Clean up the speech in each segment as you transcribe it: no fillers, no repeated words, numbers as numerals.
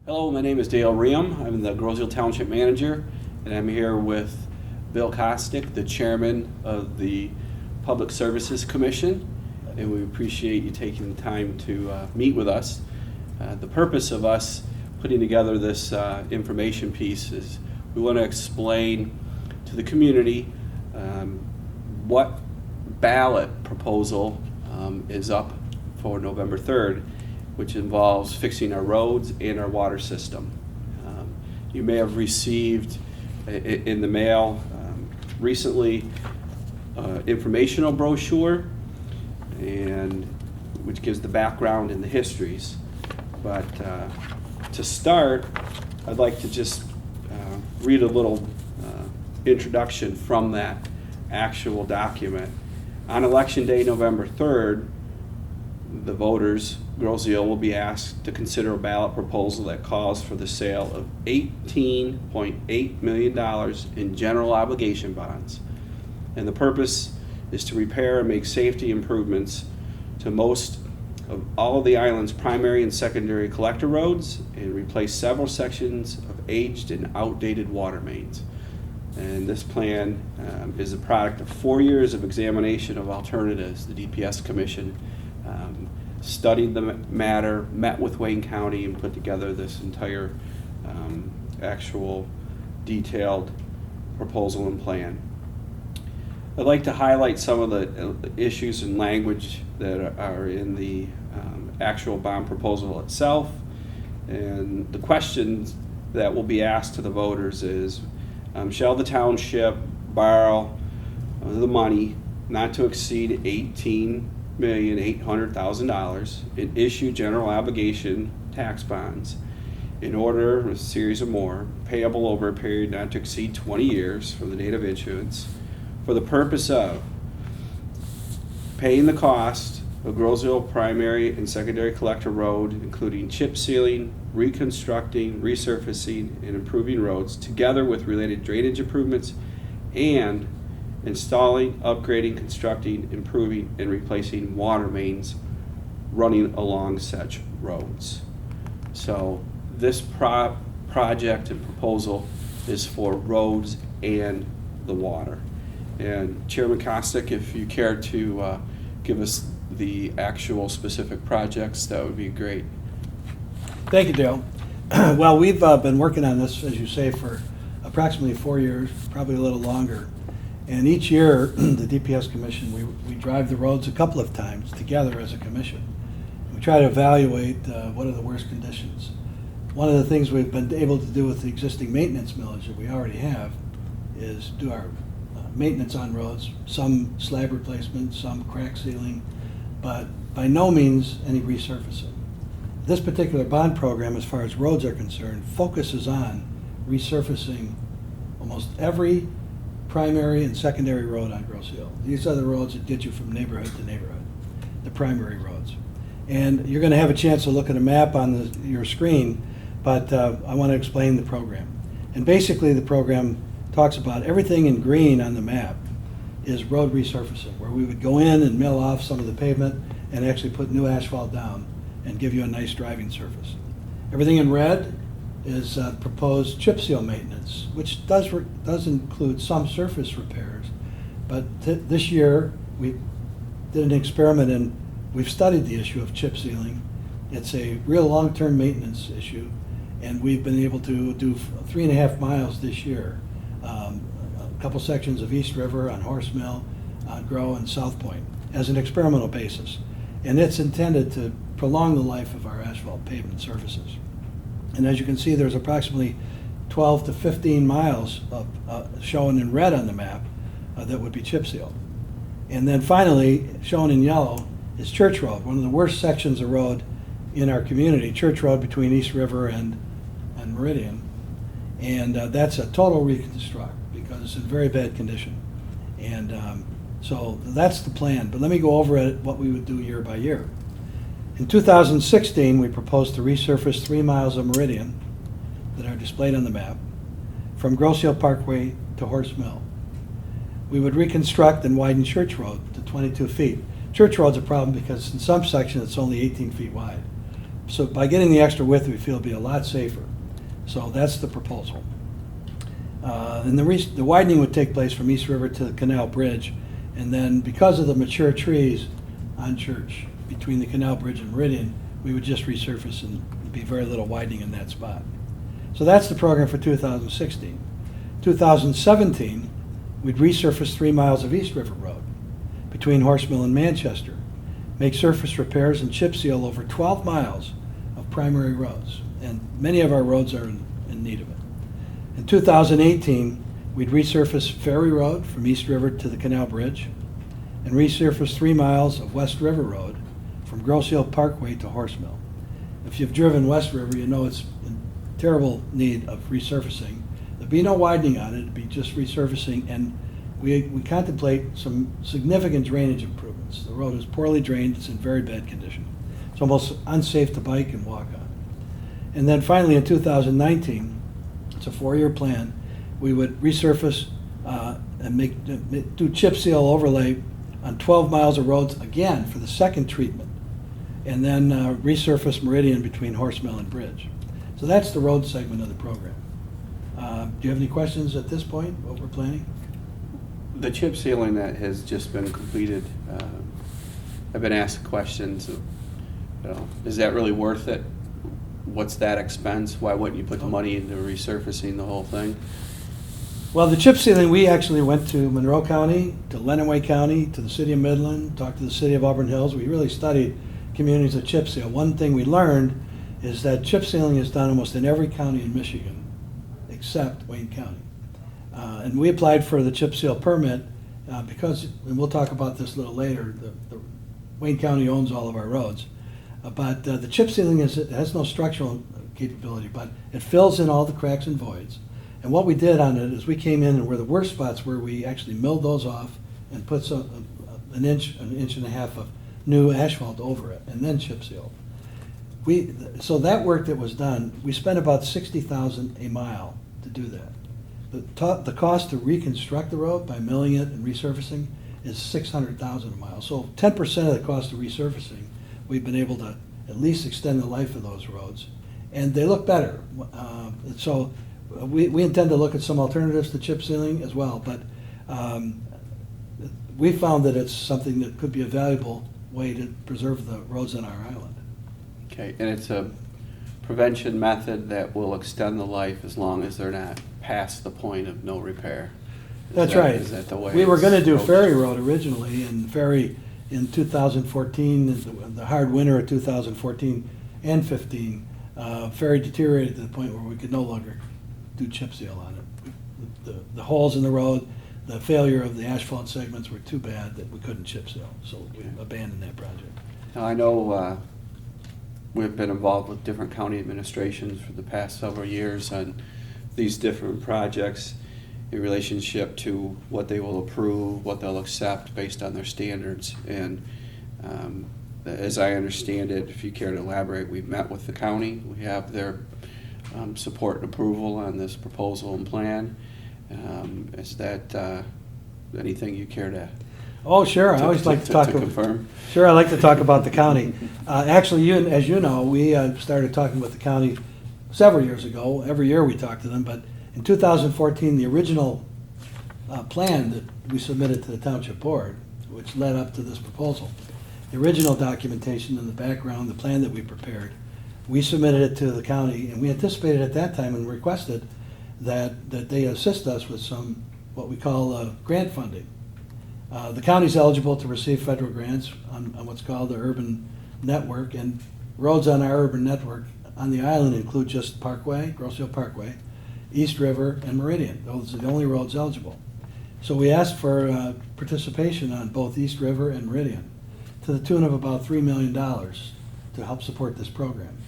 Hello, my name is Dale Riem. I'm the Groseal Township Manager, and I'm here with Bill Kostick, the Chairman of the Public Services Commission, and we appreciate you taking the time to meet with us. The purpose of us putting together this information piece is we want to explain to the community what ballot proposal is up for November 3rd, which involves fixing our roads and our water system. You may have received in the mail recently informational brochure, and which gives the background and the histories. But to start, I'd like to just read a little introduction from that actual document. On Election Day, November 3rd, the voters, Groseal, will be asked to consider a ballot proposal that calls for the sale of $18.8 million in general obligation bonds. And the purpose is to repair and make safety improvements to most of all of the island's primary and secondary collector roads and replace several sections of aged and outdated water mains. And this plan is a product of 4 years of examination of alternatives. The DPS Commission studied the matter, met with Wayne County, and put together this entire actual detailed proposal and plan. I'd like to highlight some of the issues and language that are in the actual bond proposal itself. And the questions that will be asked to the voters is, shall the township borrow the money not to exceed $18,800,000 and issue general obligation tax bonds in order, a series or more, payable over a period not to exceed 20 years from the date of issuance, for the purpose of paying the cost of Groseal primary and secondary collector road, including chip sealing, reconstructing, resurfacing, and improving roads, together with related drainage improvements, and installing, upgrading, constructing, improving, and replacing water mains running along such roads. So this project and proposal is for roads and the water. And Chairman Kostick, if you care to give us the actual specific projects, that would be great. Thank you, Dale. Well, we've been working on this, as you say, for approximately 4 years, probably a little longer. And each year, the DPS Commission, we drive the roads a couple of times together as a commission. We try to evaluate what are the worst conditions. One of the things we've been able to do with the existing maintenance millage that we already have is do our maintenance on roads, some slab replacement, some crack sealing, but by no means any resurfacing. This particular bond program, as far as roads are concerned, focuses on resurfacing almost every primary and secondary road on Groseal. These are the roads that get you from neighborhood to neighborhood, the primary roads. And you're going to have a chance to look at a map on your screen, but I want to explain the program. And basically the program talks about everything in green on the map is road resurfacing, where we would go in and mill off some of the pavement and actually put new asphalt down and give you a nice driving surface. Everything in red is proposed chip seal maintenance, which does include some surface repairs. But this year we did an experiment and we've studied the issue of chip sealing. It's a real long-term maintenance issue, and we've been able to do 3.5 miles this year. A couple sections of East River on Horse Mill, Grow, and South Point as an experimental basis. And it's intended to prolong the life of our asphalt pavement surfaces. And as you can see, there's approximately 12 to 15 miles of, shown in red on the map that would be chip sealed. And then finally, shown in yellow, is Church Road, one of the worst sections of road in our community, Church Road between East River and Meridian. And that's a total reconstruct because it's in very bad condition. And so that's the plan. But let me go over what we would do year by year. In 2016, we proposed to resurface 3 miles of Meridian that are displayed on the map from Groseal Parkway to Horse Mill. We would reconstruct and widen Church Road to 22 feet. Church Road's a problem because in some sections it's only 18 feet wide. So by getting the extra width, we feel it'll be a lot safer. So that's the proposal. And the widening would take place from East River to the Canal Bridge. And then because of the mature trees on Church, between the Canal Bridge and Meridian, we would just resurface and be very little widening in that spot. So that's the program for 2016. 2017, we'd resurface 3 miles of East River Road between Horsemill and Manchester, make surface repairs and chip seal over 12 miles of primary roads. And many of our roads are in need of it. In 2018, we'd resurface Ferry Road from East River to the Canal Bridge and resurface 3 miles of West River Road from Grosse Hill Parkway to Horsemill. If you've driven West River, you know it's in terrible need of resurfacing. There'd be no widening on it, it'd be just resurfacing, and we contemplate some significant drainage improvements. The road is poorly drained, it's in very bad condition. It's almost unsafe to bike and walk on. And then finally in 2019, it's a 4-year plan, we would resurface and do chip seal overlay on 12 miles of roads again for the second treatment, and then resurface Meridian between Horsemill and Bridge. So that's the road segment of the program. Do you have any questions at this point, what we're planning? The chip sealing that has just been completed, I've been asked questions of, is that really worth it? What's that expense? Why wouldn't you put the money into resurfacing the whole thing? Well, the chip sealing, we actually went to Monroe County, to Lenawee County, to the city of Midland, talked to the city of Auburn Hills. We really studied communities of chip seal. One thing we learned is that chip sealing is done almost in every county in Michigan except Wayne County. And we applied for the chip seal permit because, and we'll talk about this a little later, the Wayne County owns all of our roads. But the chip sealing has no structural capability, but it fills in all the cracks and voids. And what we did on it is we came in and where the worst spots were, we actually milled those off and put an inch and a half of new asphalt over it, and then chip sealed. So that work that was done, we spent about $60,000 a mile to do that. The cost to reconstruct the road by milling it and resurfacing is $600,000 a mile. So 10% of the cost of resurfacing, we've been able to at least extend the life of those roads, and they look better. So we intend to look at some alternatives to chip sealing as well, but we found that it's something that could be a valuable way to preserve the roads on our island. Okay, and it's a prevention method that will extend the life as long as they're not past the point of no repair. That's right. Is that the way? We were going to do approached? Ferry Road originally, and Ferry in 2014, the hard winter of 2014 and 15, Ferry deteriorated to the point where we could no longer do chip seal on it. The holes in the road, the failure of the asphalt segments were too bad that we couldn't chip seal, so we abandoned that project. Now, I know we've been involved with different county administrations for the past several years on these different projects in relationship to what they will approve, what they'll accept based on their standards. And as I understand it, if you care to elaborate, we've met with the county. We have their support and approval on this proposal and plan. Is that anything you care to? Oh, sure. I always like to talk. Confirm. Sure, I like to talk about the county. Actually, as you know, we started talking with the county several years ago. Every year we talk to them, but in 2014, the original plan that we submitted to the township board, which led up to this proposal, the original documentation in the background, the plan that we prepared, we submitted it to the county, and we anticipated at that time and requested that they assist us with some what we call grant funding. The county's eligible to receive federal grants on what's called the urban network, and roads on our urban network on the island include just Parkway, Grosse Hill Parkway, East River, and Meridian. Those are the only roads eligible. So we asked for participation on both East River and Meridian to the tune of about $3 million to help support this program.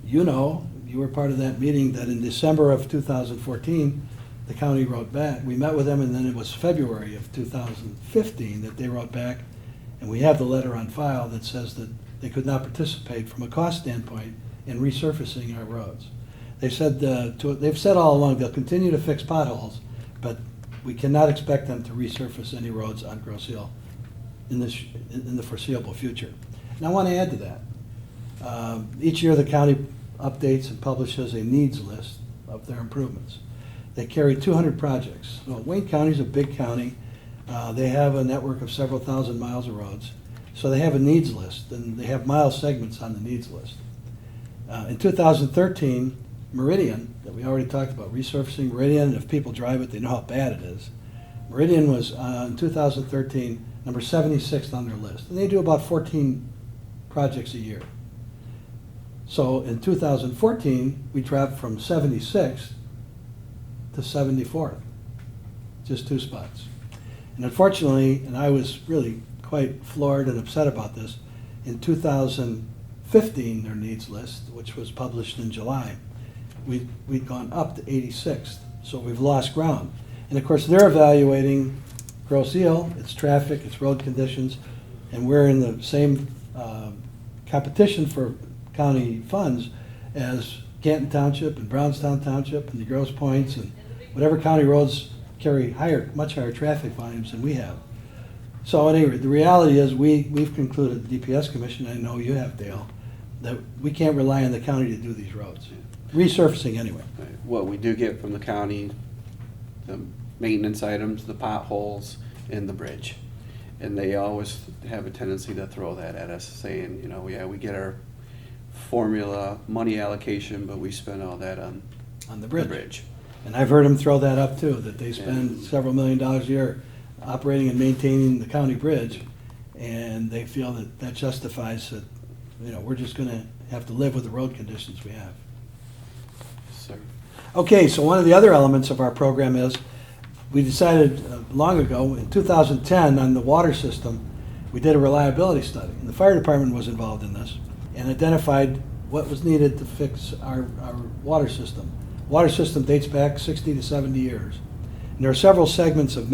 You were part of that meeting that in December of 2014, the county wrote back. We met with them, and then it was February of 2015 that they wrote back, and we have the letter on file that says that they could not participate from a cost standpoint in resurfacing our roads. They've said all along they'll continue to fix potholes, but we cannot expect them to resurface any roads on Grosse Hill in the foreseeable future. And I want to add to that. Each year, the county updates and publishes a needs list of their improvements. They carry 200 projects. So Wayne County is a big county. They have a network of several thousand miles of roads. So they have a needs list, and they have mile segments on the needs list. In 2013, Meridian, that we already talked about, resurfacing Meridian, if people drive it, they know how bad it is. Meridian was, in 2013, number 76th on their list. And they do about 14 projects a year. So in 2014, we dropped from 76th to 74th, just 2 spots. And unfortunately, and I was really quite floored and upset about this, in 2015, their needs list, which was published in July, we'd gone up to 86th, so we've lost ground. And of course, they're evaluating Grosse Ile, its traffic, its road conditions, and we're in the same competition for county funds as Canton Township and Brownstown Township and the Grosse Points and whatever county roads carry much higher traffic volumes than we have. So anyway, the reality is we've concluded, the DPS Commission, I know you have, Dale, that we can't rely on the county to do these roads. Resurfacing anyway. What we do get from the county, the maintenance items, the potholes, and the bridge. And they always have a tendency to throw that at us, saying, you know, yeah, we get our formula money allocation, but we spend all that on the bridge. And I've heard them throw that up too, that they spend several $1 million a year operating and maintaining the county bridge, and they feel that that justifies that, you know, we're just gonna have to live with the road conditions we have. Sir. Okay, so one of the other elements of our program is, we decided long ago, in 2010, on the water system, we did a reliability study. And the fire department was involved in this and identified what was needed to fix our water system. Water system dates back 60 to 70 years. And there are several segments of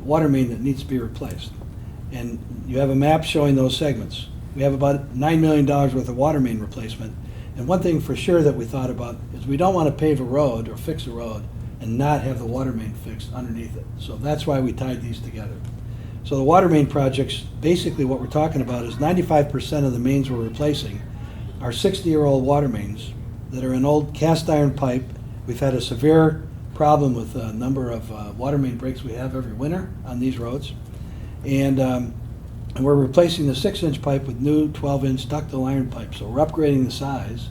water main that needs to be replaced. And you have a map showing those segments. We have about $9 million worth of water main replacement. And one thing for sure that we thought about is we don't want to pave a road or fix a road and not have the water main fixed underneath it. So that's why we tied these together. So the water main projects, basically what we're talking about is 95% of the mains we're replacing are 60-year-old water mains that are an old cast iron pipe. We've had a severe problem with a number of water main breaks we have every winter on these roads. And we're replacing the 6-inch pipe with new 12-inch ductile iron pipes. So we're upgrading the size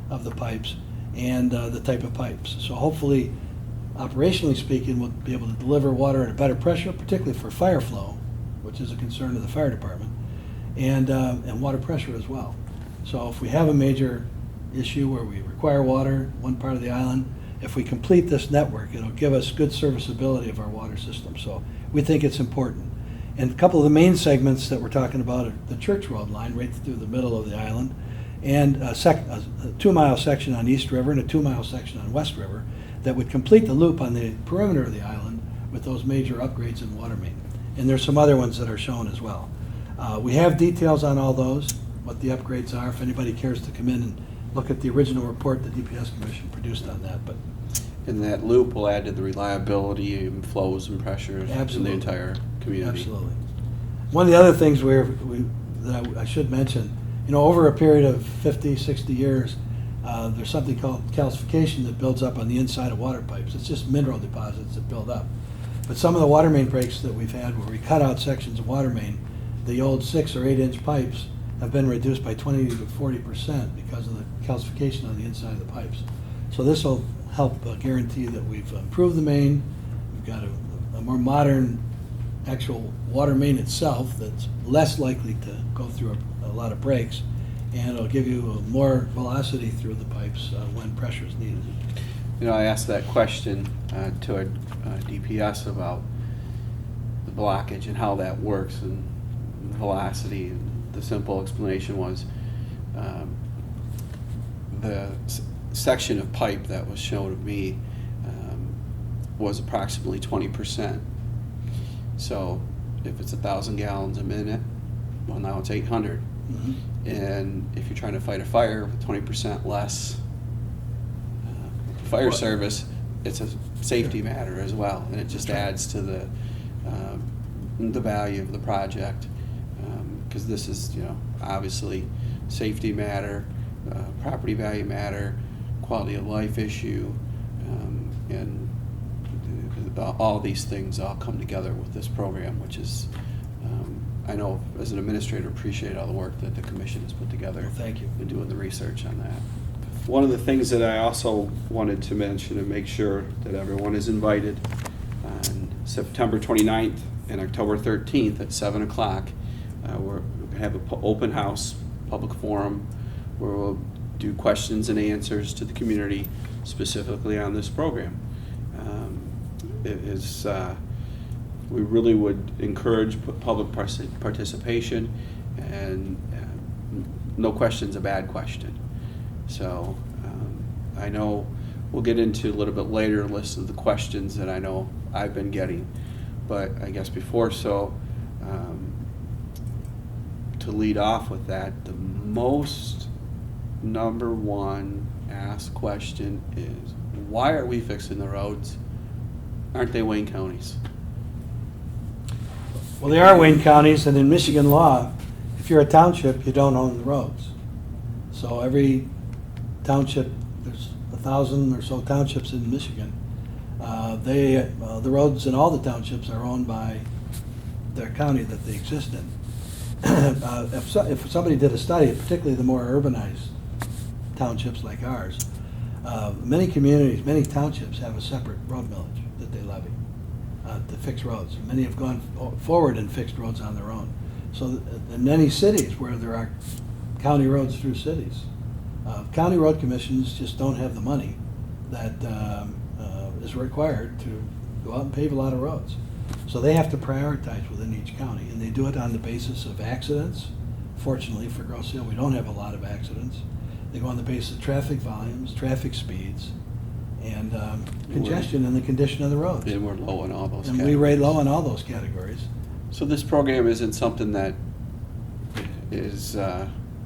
of the pipes and the type of pipes. So hopefully, operationally speaking, we'll be able to deliver water at a better pressure, particularly for fire flow, which is a concern of the fire department, and water pressure as well. So if we have a major issue where we require water, one part of the island, if we complete this network, it'll give us good serviceability of our water system. So we think it's important. And a couple of the main segments that we're talking about are the Church Road line right through the middle of the island, and a 2-mile section on East River and a 2-mile section on West River that would complete the loop on the perimeter of the island with those major upgrades in water main. And there's some other ones that are shown as well. We have details on all those, what the upgrades are, if anybody cares to come in and look at the original report the DPS Commission produced on that. But And that loop will add to the reliability and flows and pressures in the entire community. Absolutely. One of the other things that I should mention, you know, over a period of 50, 60 years, there's something called calcification that builds up on the inside of water pipes. It's just mineral deposits that build up. But some of the water main breaks that we've had where we cut out sections of water main, the old 6 or 8 inch pipes have been reduced by 20 to 40% because of the calcification on the inside of the pipes. So this will help guarantee that we've improved the main. We've got a more modern actual water main itself that's less likely to go through a lot of breaks, and it'll give you more velocity through the pipes when pressure is needed. You know, I asked that question to a DPS about the blockage and how that works and velocity. And the simple explanation was the section of pipe that was shown to me was approximately 20%. So if it's 1,000 gallons a minute, well, now it's 800. Mm-hmm. And if you're trying to fight a fire with 20% less fire service, it's a safety matter as well, and it just adds to the value of the project, because this is, you know, obviously safety matter, property value matter, quality of life issue, and all these things all come together with this program, which is, I know as an administrator, appreciate all the work that the commission has put together. Well, thank you. In doing the research on that. One of the things that I also wanted to mention and make sure that everyone is invited on September 29th and October 13th at 7 o'clock. We're going to have an open house, public forum, where we'll do questions and answers to the community specifically on this program. We really would encourage public participation, and no question's a bad question. So I know we'll get into a little bit later a list of the questions that I know I've been getting, but I guess before to lead off with that, the most number one asked question is, why are we fixing the roads? Aren't they Wayne counties? Well, they are Wayne counties, and in Michigan law, if you're a township, you don't own the roads. So every township, there's 1,000 or so townships in Michigan. The roads in all the townships are owned by their county that they exist in. If somebody did a study, particularly the more urbanized townships like ours, many communities, many townships have a separate road millage that they levy to fix roads. Many have gone forward and fixed roads on their own. So in many cities where there are county roads through cities, county road commissions just don't have the money that is required to go out and pave a lot of roads. So they have to prioritize within each county, and they do it on the basis of accidents. Fortunately for Grosse Hill, we don't have a lot of accidents. They go on the basis of traffic volumes, traffic speeds, and congestion and the condition of the roads. And we're low in all those And categories. we rate low in all those categories. So this program isn't something that is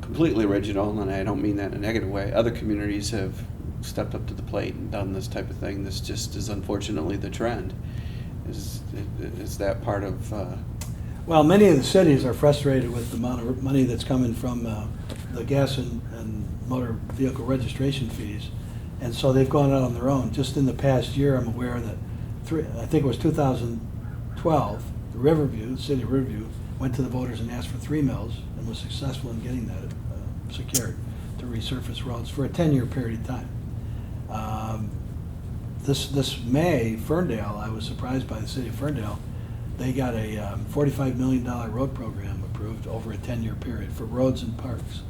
completely original, and I don't mean that in a negative way. Other communities have stepped up to the plate and done this type of thing. This just is unfortunately the trend. Is that part of... Well, many of the cities are frustrated with the amount of money that's coming from the gas and motor vehicle registration fees, and so they've gone out on their own. Just in the past year, I'm aware that I think it was 2012, the city of Riverview went to the voters and asked for 3 mills and was successful in getting that secured to resurface roads for a 10-year period of time. This May, Ferndale, I was surprised by the city of Ferndale. They got a $45 million road program approved over a 10-year period for roads and parks.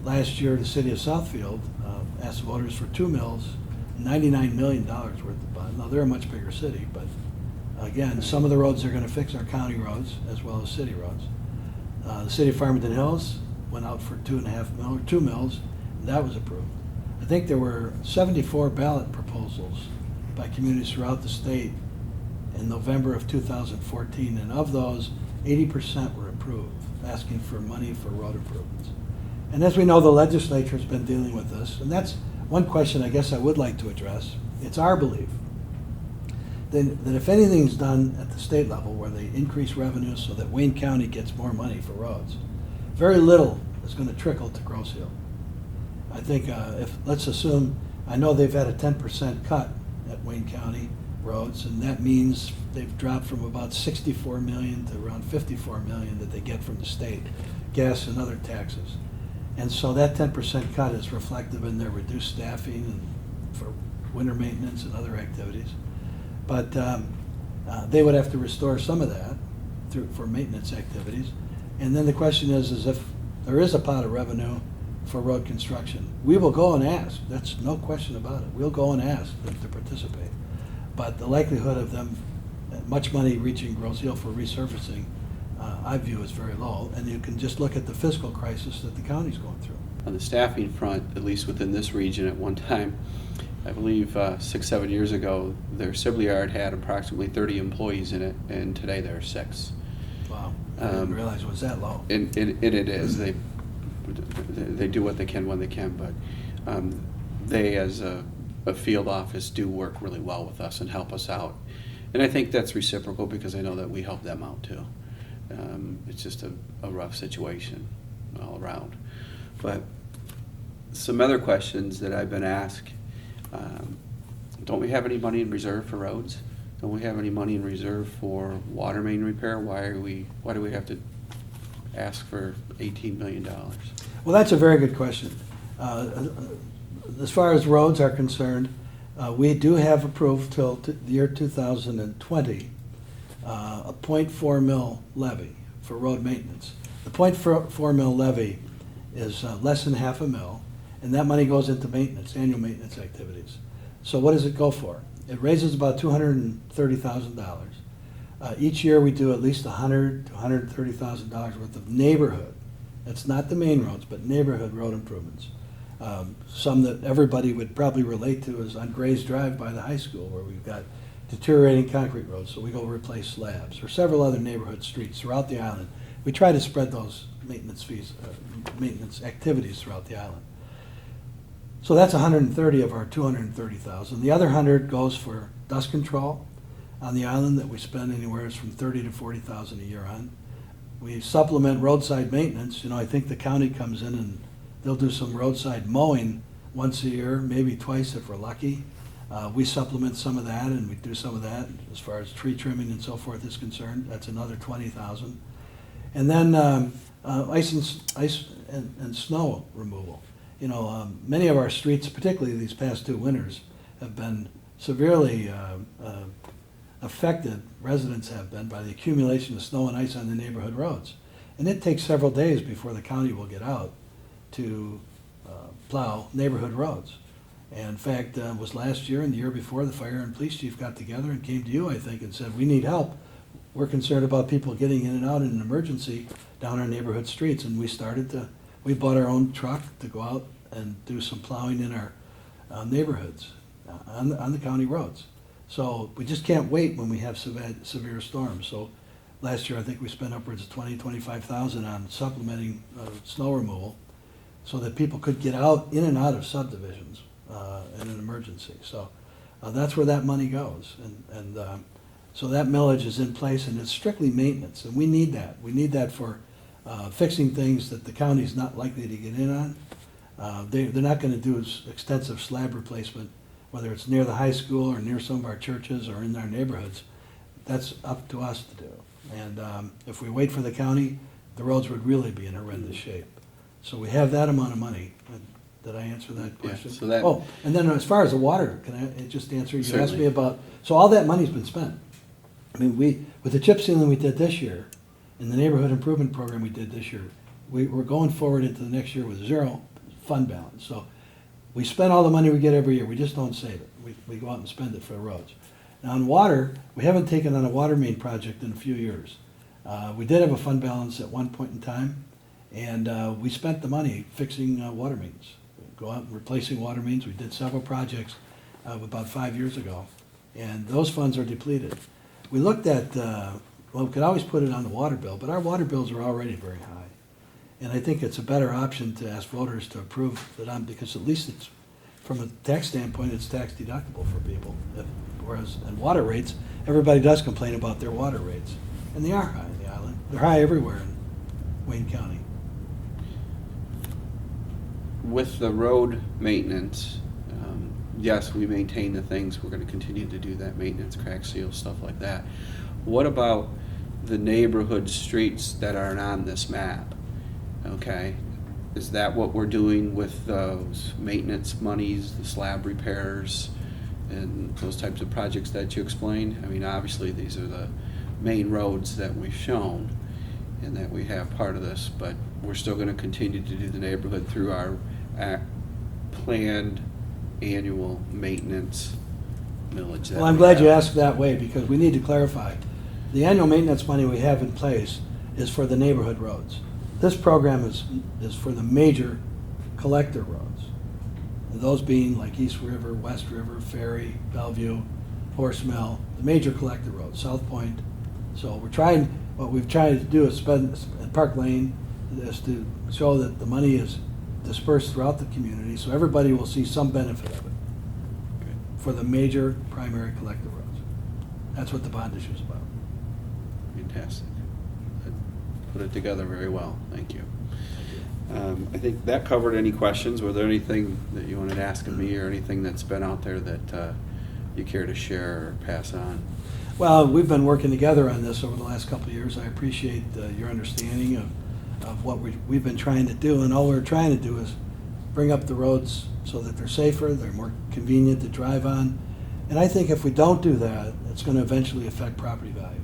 Last year, the city of Southfield asked the voters for 2 mills, $99 million worth of bond. Now, they're a much bigger city, but again, some of the roads they're going to fix are county roads as well as city roads. The city of Farmington Hills went out for 2 mills, and that was approved. I think there were 74 ballot proposals by communities throughout the state in November of 2014, and of those, 80% were approved, asking for money for road improvements. And as we know, the legislature's been dealing with this, and that's one question I guess I would like to address. It's our belief that if anything's done at the state level where they increase revenues so that Wayne County gets more money for roads, very little is going to trickle to Grosse Hill. I think let's assume, I know they've had a 10% cut at Wayne County roads, and that means they've dropped from about 64 million to around 54 million that they get from the state, gas and other taxes. And so that 10% cut is reflective in their reduced staffing and for winter maintenance and other activities. But they would have to restore some of that for maintenance activities. And then the question is if there is a pot of revenue for road construction, we will go and ask. That's no question about it. We'll go and ask them to participate. But the likelihood of them, much money reaching Grosse Hill for resurfacing, I view as very low. And you can just look at the fiscal crisis that the county's going through. On the staffing front, at least within this region at one time, I believe 6-7 years ago, their Sibley yard had approximately 30 employees in it, and today there are 6. Wow, I didn't realize it was that low. And it is. They do what they can when they can, but they, as a field office, do work really well with us and help us out. And I think that's reciprocal because I know that we help them out too. It's just a rough situation all around. But some other questions that I've been asked, don't we have any money in reserve for roads? Don't we have any money in reserve for water main repair? Why do we have to ask for $18 million? Well, that's a very good question. As far as roads are concerned, we do have approved till the year 2020 a .4 mil levy for road maintenance. The .4 mil levy is less than half a mil, and that money goes into maintenance, annual maintenance activities. So what does it go for? It raises about $230,000. Each year we do at least $100,000 to $130,000 worth of neighborhood. That's not the main roads, but neighborhood road improvements. Some that everybody would probably relate to is on Grays Drive by the high school, where we've got deteriorating concrete roads, so we go replace slabs, or several other neighborhood streets throughout the island. We try to spread those maintenance fees, maintenance activities throughout the island. So that's 130 of our 230,000. The other 100 goes for dust control on the island that we spend anywhere from 30 to 40,000 a year on. We supplement roadside maintenance. You know, I think the county comes in and they'll do some roadside mowing once a year, maybe twice if we're lucky. We supplement some of that, and we do some of that as far as tree trimming and so forth is concerned. That's another 20,000. And then ice and snow removal. You know, many of our streets, particularly these past 2 winters, have been severely affected, residents have been, by the accumulation of snow and ice on the neighborhood roads. And it takes several days before the county will get out to plow neighborhood roads. And in fact, it was last year and the year before, the fire and police chief got together and came to you, I think, and said, we need help. We're concerned about people getting in and out in an emergency down our neighborhood streets. And we bought our own truck to go out and do some plowing in our neighborhoods on the county roads. So we just can't wait when we have severe storms. So last year, I think we spent upwards of $25,000 on supplementing snow removal so that people could get in and out of subdivisions in an emergency. So that's where that money goes. And so that millage is in place, and it's strictly maintenance, and we need that. We need that for fixing things that the county's not likely to get in on. They're not going to do extensive slab replacement, whether it's near the high school or near some of our churches or in our neighborhoods. That's up to us to do. And if we wait for the county, the roads would really be in horrendous shape. So we have that amount of money. Did I answer that question? Yeah, so that- Oh, and then as far as the water, can I just answer? You asked Certainly. me about, so all that money's been spent. I mean, with the chip sealing we did this year, and the neighborhood improvement program we did this year, we're going forward into the next year with zero fund balance. So we spend all the money we get every year, we just don't save it. We go out and spend it for the roads. Now on water, we haven't taken on a water main project in a few years. We did have a fund balance at one point in time, and we spent the money fixing water mains. Go out and replacing water mains. We did several projects about 5 years ago, and those funds are depleted. We looked at, well, we could always put it on the water bill, but our water bills are already very high. And I think it's a better option to ask voters to approve it because at least it's, from a tax standpoint, it's tax deductible for people. Whereas in water rates, everybody does complain about their water rates. And they are high on the island. They're high everywhere in Wayne County. With the road maintenance, yes, we maintain the things. We're going to continue to do that maintenance, crack seal, stuff like that. What about the neighborhood streets that aren't on this map? Okay, is that what we're doing with those maintenance monies, the slab repairs, and those types of projects that you explained? I mean, obviously, these are the main roads that we've shown and that we have part of this, but we're still going to continue to do the neighborhood through our planned annual maintenance millage. Well, I'm glad you asked that way because we need to clarify. The annual maintenance money we have in place is for the neighborhood roads. This program is for the major collector roads. And those being like East River, West River, Ferry, Bellevue, Horse Mill, the major collector roads, South Point. So what we've tried to do is spend, at Park Lane, is to show that the money is dispersed throughout the community so everybody will see some benefit of it for the major primary collector roads. That's what the bond issue is about. Fantastic. Put it together very well. Thank you. I think that covered any questions. Were there anything that you wanted to ask of me or anything that's been out there that you care to share or pass on? Well, we've been working together on this over the last couple of years. I appreciate your understanding of what we've been trying to do, and all we're trying to do is bring up the roads so that they're safer, they're more convenient to drive on. And I think if we don't do that, it's going to eventually affect property values.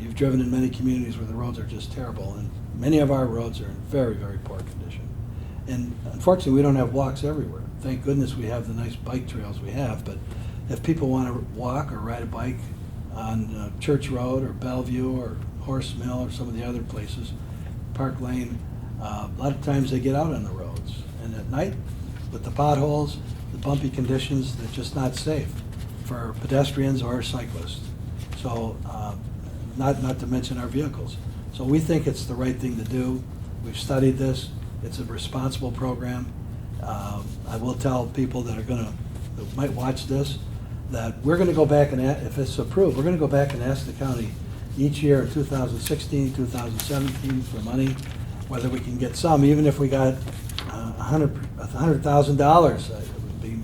You've driven in many communities where the roads are just terrible, and many of our roads are in very, very poor condition. And unfortunately, we don't have walks everywhere. Thank goodness we have the nice bike trails we have, but if people want to walk or ride a bike on Church Road or Bellevue or Horse Mill or some of the other places, Park Lane, a lot of times they get out on the roads. And at night, with the potholes, the bumpy conditions, they're just not safe for pedestrians or cyclists. So, not to mention our vehicles. So we think it's the right thing to do. We've studied this. It's a responsible program. I will tell people that might watch this, that we're going to go back and, if it's approved, we're going to go back and ask the county each year in 2016, 2017 for money, whether we can get some, even if we got $100,000, it would be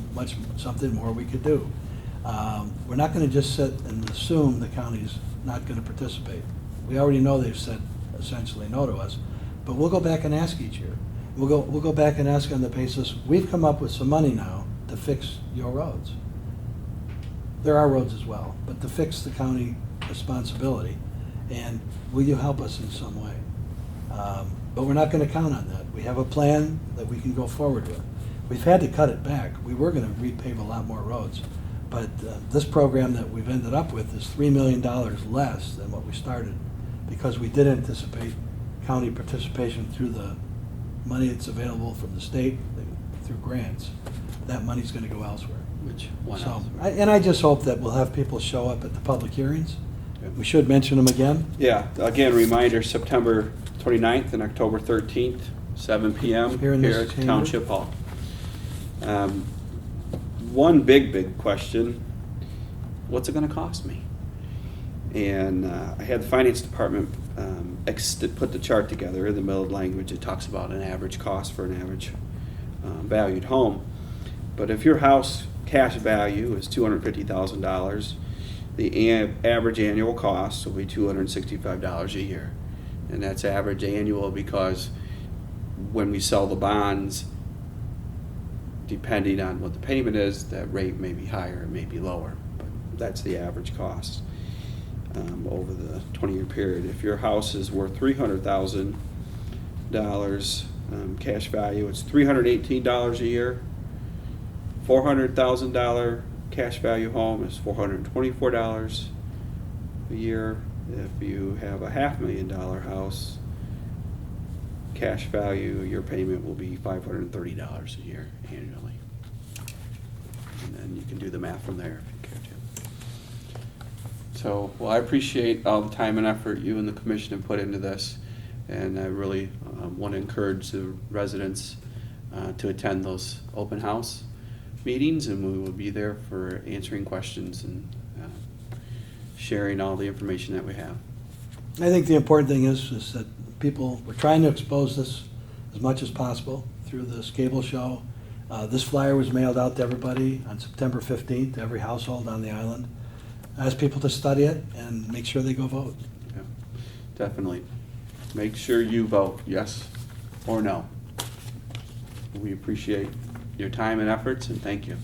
something more we could do. We're not going to just sit and assume the county's not going to participate. We already know they've said essentially no to us, but we'll go back and ask each year. We'll go back and ask on the basis, we've come up with some money now to fix your roads. There are roads as well, but to fix the county responsibility, and will you help us in some way? But we're not going to count on that. We have a plan that we can go forward with. We've had to cut it back. We were going to repave a lot more roads, but this program that we've ended up with is $3 million less than what we started, because we did anticipate county participation through the money that's available from the state, through grants. That money's going to go elsewhere. I just hope that we'll have people show up at the public hearings. Okay. We should mention them again. Yeah, again, reminder, September 29th and October 13th, 7 p.m. Here in this at chamber. Township Hall. One big question, what's it going to cost me? And I had the finance department put the chart together in the middle language. It talks about an average cost for an average valued home. But if your house cash value is $250,000, the average annual cost will be $265 a year. And that's average annual because when we sell the bonds, depending on what the payment is, that rate may be higher, it may be lower. But that's the average cost over the 20-year period. If your house is worth $300,000 cash value, it's $318 a year. $400,000 cash value home is $424 a year. If you have a $500,000 house, cash value, your payment will be $530 a year annually. And then you can do the math from there if you care to. So, well, I appreciate all the time and effort you and the commission have put into this, and I really want to encourage the residents to attend those open house meetings, and we will be there for answering questions and sharing all the information that we have. I think the important thing is that we're trying to expose this as much as possible through this cable show. This flyer was mailed out to everybody on September 15th, to every household on the island. I ask people to study it and make sure they go vote. Yeah, definitely. Make sure you vote yes or no. We appreciate your time and efforts, and thank you.